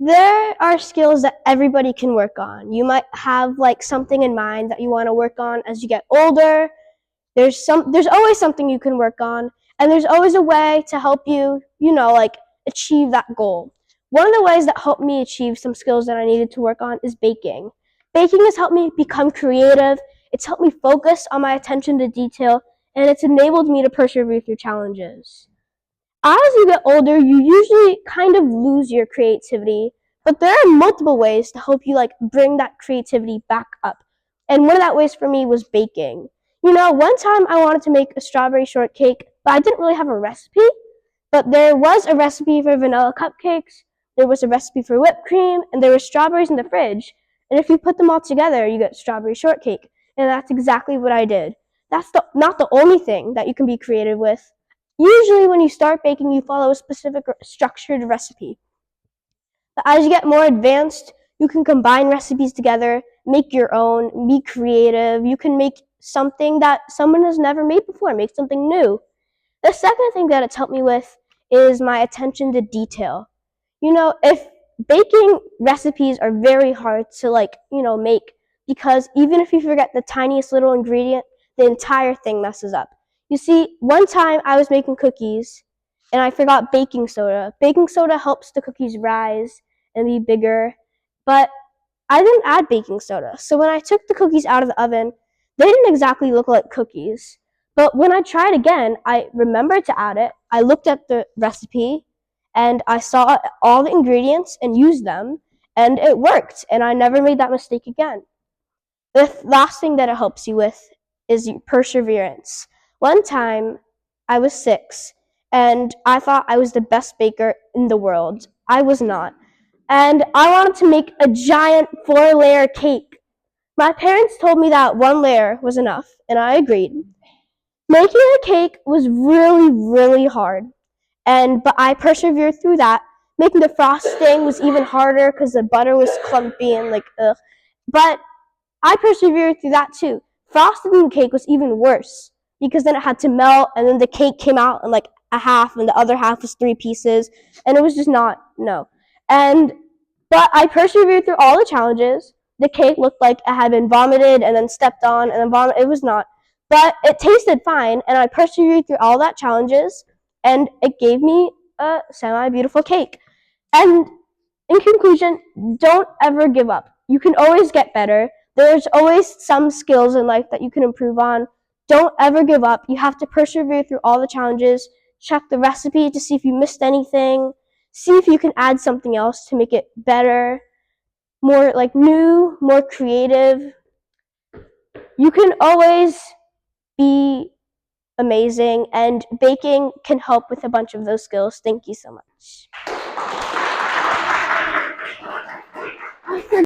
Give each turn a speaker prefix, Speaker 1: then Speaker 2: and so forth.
Speaker 1: There are skills that everybody can work on. You might have like something in mind that you want to work on as you get older. There's always something you can work on, and there's always a way to help you, like achieve that goal. One of the ways that helped me achieve some skills that I needed to work on is baking. Baking has helped me become creative. It's helped me focus on my attention to detail, and it's enabled me to persevere through challenges. As you get older, you usually kind of lose your creativity, but there are multiple ways to help you like bring that creativity back up. And one of that ways for me was baking. One time I wanted to make a strawberry shortcake, but I didn't really have a recipe. But there was a recipe for vanilla cupcakes, there was a recipe for whipped cream, and there were strawberries in the fridge. And if you put them all together, you get strawberry shortcake. And that's exactly what I did. That's not the only thing that you can be creative with. Usually when you start baking, you follow a specific structured recipe. But as you get more advanced, you can combine recipes together, make your own, be creative. You can make something that someone has never made before, make something new. The second thing that it's helped me with is my attention to detail. If baking recipes are very hard to make, because even if you forget the tiniest little ingredient, the entire thing messes up. You see, one time I was making cookies and I forgot baking soda. Baking soda helps the cookies rise and be bigger, but I didn't add baking soda. So when I took the cookies out of the oven, they didn't exactly look like cookies. But when I tried again, I remembered to add it. I looked at the recipe and I saw all the ingredients and used them, and it worked, and I never made that mistake again. The last thing that it helps you with is perseverance. One time, I was 6, and I thought I was the best baker in the world. I was not. And I wanted to make a giant 4-layer cake. My parents told me that 1 layer was enough, and I agreed. Making a cake was really, really hard, but I persevered through that. Making the frosting was even harder because the butter was clumpy and ugh. But I persevered through that too. Frosting the cake was even worse because then it had to melt, and then the cake came out in a half, and the other half was 3 pieces, and it was just no. But I persevered through all the challenges. The cake looked like it had been vomited and then stepped on and then vomited. It was not. But it tasted fine, and I persevered through all that challenges, and it gave me a semi-beautiful cake. And in conclusion, don't ever give up. You can always get better. There's always some skills in life that you can improve on. Don't ever give up. You have to persevere through all the challenges. Check the recipe to see if you missed anything. See if you can add something else to make it better, more new, more creative. You can always be amazing, and baking can help with a bunch of those skills. Thank you so much.